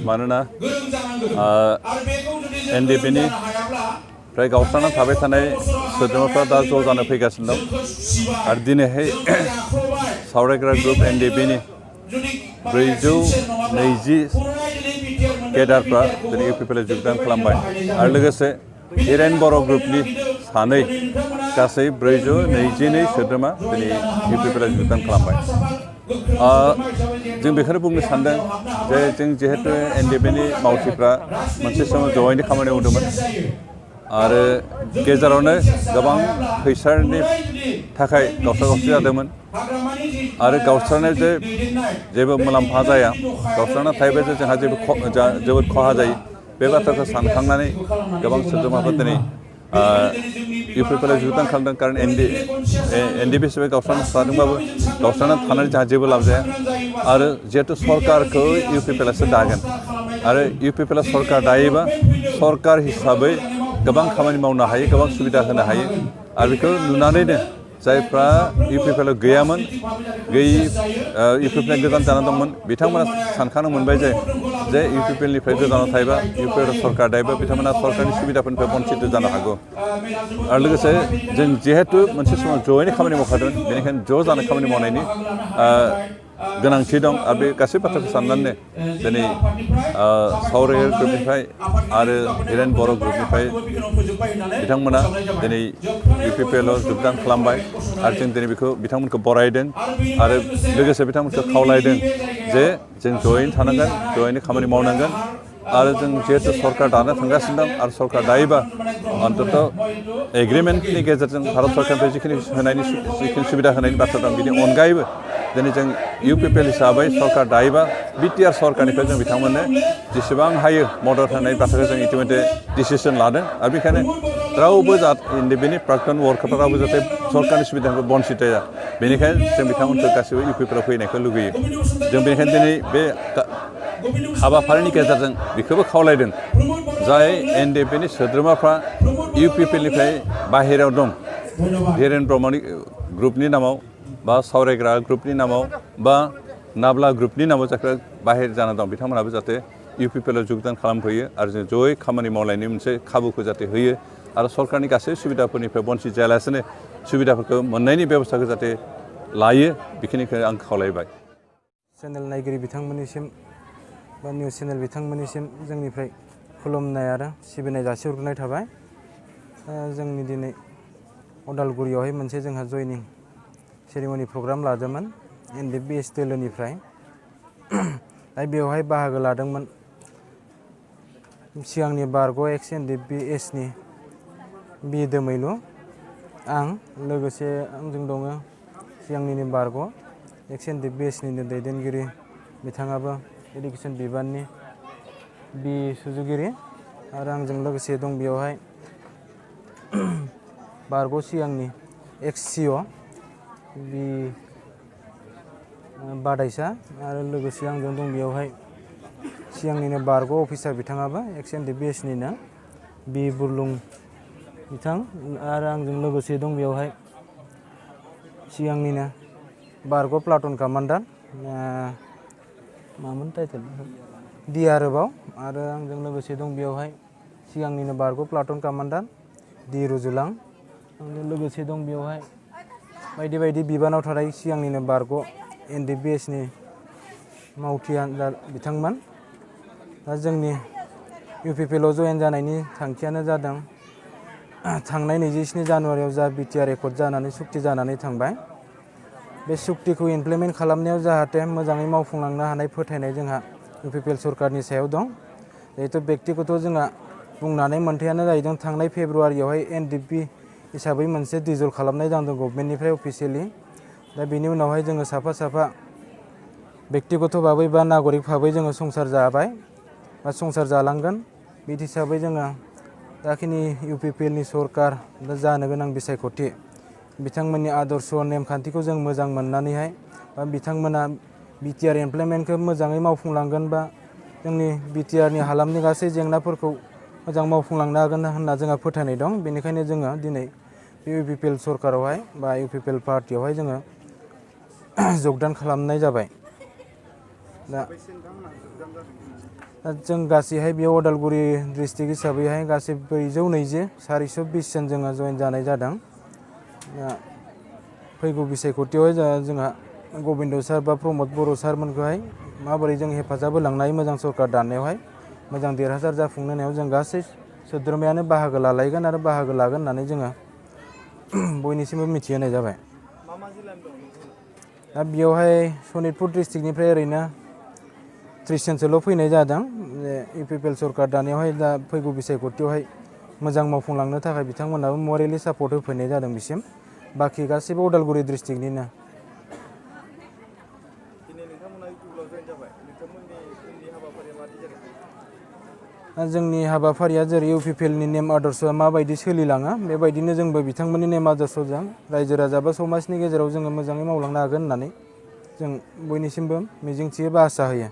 मानोना NDFB नि फ्राय गावस्राना थाबाय थानाय सोद्रोमाफ्रा दा ज' जानो फैगासिनो दं आरो दिनैहाय सावरायग्रा ग्रुप NDFB नि 420 केडारफ्रा दिनै UPPL योगदान खालामबाय आरो लोगोसे हिरेन बर' ग्रुपनि सानै गासै 422 सोद्रोमा दिनै UPPL योगदान खालामबाय जों बेखौनो बुंनो सानदों जे जों जिहेतु NDFB नि मावथिफ्रा मोनसे समाव जयैनो खामानि मावदोंमोन आरो गेजेरावनो गोबां फैसानि थाखाय गावस्रा-गावस्रि जादोंमोन आरो गावस्रानाय जे जेबो मुलाम्फा जाया गावस्राना थायोबा जे जोंहा जोबोद खहा जायो बे बाथ्राखौ सानखांनानै गोबां सोद्रोमाफोरा दिनै UPPL योगदान खालामदों कारण NDFB हिसाबै गावस्राना थादोंबाबो गावस्राना थानानै जोंहा जेबो लाब जाया आरो जिहेतु सरकारखौ UPPL सो दागोन आरो UPPL सरकार दायोबा सरकार हिसाबै गोबां खामानि मावनो हायो गोबां सुबिदा होनो हायो आरो बेखौ नुनानैनो जायफ्रा UPPL गैयामोन गैयि UPPL गोजान जानानै दंमोन बिथांमोना सानखांनो मोनबाय जे UPPL निफ्राय गोजानाव थायोबा UPPL सरकार दायोबा बिथांमोना सरकारनि सुबिदाफोरनिफ्राय बन्चित जानो हागौ आरो लोगोसे जों जिहेतु मोनसे समाव जयैनो खामानि मावखादोंमोन बेनिखायनो ज' जानो खामानि मावनायनि गोनांथि दं आरो बे गासै बाथ्राखौ साननानै दिनै सावरायग्रा ग्रुपनिफ्राय आरो हिरेन बर' ग्रुपनिफ्राय बिथांमोना दिनै UPPL योगदान खालामबाय आरो जों दिनै बेखौ बिथांमोनखौ बरायदों आरो लोगोसे बिथांमोनखौ खावलायदों जे जों जयैनो थानांगोन जयैनो खामानि मावनांगोन आरो जों जिहेतु सरकार दानो थांगासिनो दं आरो सरकार दायोबा अन्तत एग्रिमेन्टनि गेजेरजों भारत सरकारनिफ्राय जिखिनि सुबिदा होनायनि बाथ्रा दं बिनि अनगायैबो दिनै जों UPPL हिसाबै सरकार दायोबा BTR सरकारनिफ्राय जों बिथांमोननो जेसेबां हायो मदद होनाय बाथ्राखौ जों इतिमध्य डिसिसन लादों आरो बेखायनो रावबो NDFB नि प्राक्तन वर्कारफ्रा रावबो जाहाथे सरकारनि सुबिदानिफ्राय बन्चित जाया बेनिखायनो जों बिथांमोनखौ गासैबो UPPL फैनायखौ लुगैयो जों बेनिखायनो दिनै बे हाबाफारिनि गेजेरजों बेखौबो खावलायदों जाय NDFB नि सोद्रोमाफ्रा UPPL निफ्राय बाहेरायाव दं हिरेन ब्रह्मनि ग्रुपनि नामाव बा सावरायग्रा ग्रुपनि नामाव बा नाब्ला ग्रुपनि नामाव जायफ्रा बाहेर जाना दं बिथांमोनाबो जाहाथे UPPL योगदान खालामफैयो आरो जों जयै खामानि मावलायनायनि मोनसे खाबुखौ जाहाथे होयो आरो सरकारनि गासै सुबिदाफोरनिफ्राय बन्चित जायालासेनो सुबिदाफोरखौ मोननायनि बेबस्थाखौ जाहाथे लायो बेखिनिखौ आं खावलायबाय चेनेल नायगिरि बिथांमोननिसिम बा निउस चेनेल बिथांमोननिसिम जोंनिफ्राय खुलुमनाय आरो सिबिनाय जासिहरनाय थाबाय जोंनि दिनै अदालगुरियावहाय मोनसे जोंहा जयनिं सेरेमनि प्रग्राम लादोंमोन NDFB दोलोनिफ्राय दा बेवहाय बाहागो लादोंमोन सिगांनि बारग' Ex NDFB नि बि दोमैलु आं लोगोसे आंजों दङ सिगांनिनो बारग' Ex NDFB निनो दैदेनगिरि बिथाङाबो एडुकेसन बिबाननि बि सुजुगिरि आरो आंजों लोगोसे दं बेवहाय बारग' सिगांनि Ex CO बि बादायसा आरो लोगोसे आंजों दं बेवहाय सिगांनिनो बारग' अफिसार बिथाङाबो Ex NDFB निनो बि बुरलुं बिथां आरो आंजों लोगोसे दं बेवहाय सिगांनिनो बारग' प्लाटन कामान्डार मामोन टाइटेल डि आरोबाव आरो आंजों लोगोसे दं बेवहाय सिगांनिनो बारग' प्लाटन कामान्डार डि रुजुलां आंजों लोगोसे दं बेवहाय बायदि बायदि बिबानाव थानाय सिगांनिनो बारग' NDFB नि मावथिया बिथांमोन दा जोंनि UPPL जयेन जानायनि थांखियानो जादों थांनाय 27 जानुवारियाव जा BTR एकर्ड जानानै सुक्ति जानानै थांबाय बे सुक्तिखौ इमप्लिमेन्ट खालामनायाव जाहाथे मोजाङै मावफुंलांनो हानाय फोथायनाय जोंहा UPPL सरकारनि सायाव दं जिहेतु बेक्तिगत जोंहा बुंनानै मोन्थायानो जाहैदों थांनाय फेब्रुवारियावहाय NDFB हिसाबै मोनसे डिजल्भ खालामनाय जादों गभर्नमेन्टनिफ्राय अफिसियेलि दा बेनि उनावहाय जोङो साफा साफा बेक्तिगत भाबै बा नागरिक भाबै जोङो संसार जाबाय बा संसार जालांगोन बे हिसाबै जोङो जाखिनि UPPL नि सरकार जानो गोनां बिसायख'थि बिथांमोननि आदर्श नेमखान्थिखौ जों मोजां मोननानैहाय बा बिथांमोना BTR इमप्लिमेन्टखौ मोजाङै मावफुंलांगोन बा जोंनि BTR नि हालामनि गासै जेंनाफोरखौ मोजां मावफुंलांनो हागोन होनना जोंहा फोथायनाय दं बेनिखायनो जोङो दिनै बे UPPL सरकारावहाय बा UPPL पार्टियावहाय जोङो योगदान खालामनाय जाबाय दा जों गासैहाय बेयाव उदालगुरि डिस्ट्रिक्ट हिसाबैहाय गासै 420 420 जन जोङो जइन जानाय जादों। फैगौ बिसायख'थियावहाय जोंहा गबिन्द सार बा प्रमद बर' सारमोनखौहाय माबोरै जों हेफाजाब होलांनो हायो मोजां सरकार दानायावहाय मोजां देरहासार जाफुंनो होनायाव जों गासै सोद्रोमायानो बाहागो लालायगोन आरो बाहागो लागोन होननानै जोङो बयनिसिमबो मिथिहोनाय जाबाय। दा बेयावहाय सनितपुर डिस्ट्रिक्टनिफ्राय ओरैनो 30 जनसोल' फैनाय जादों। UPPL सरकार दानायावहाय दा फैगौ बिसायख'थियावहाय मोजां मावफुंलांनो थाखाय बिथांमोनहाबो मरेलि सापर्ट होफैनाय जादों बिसिम। बाखि गासैबो उदालगुरि डिस्ट्रिक्टनिनो। जोंनि हाबाफारिया जेरै UPPL नि नेम आदर्शआ माबायदि सोलिलाङो बेबायदिनो जोंबो बिथांमोननि नेम आदर्शजों रायजो राजा बा समाजनि गेजेराव जोङो मोजाङै मावलांनो हागोन होननानै जों बयनिसिमबो मिजिंथियो बा आसा होयो।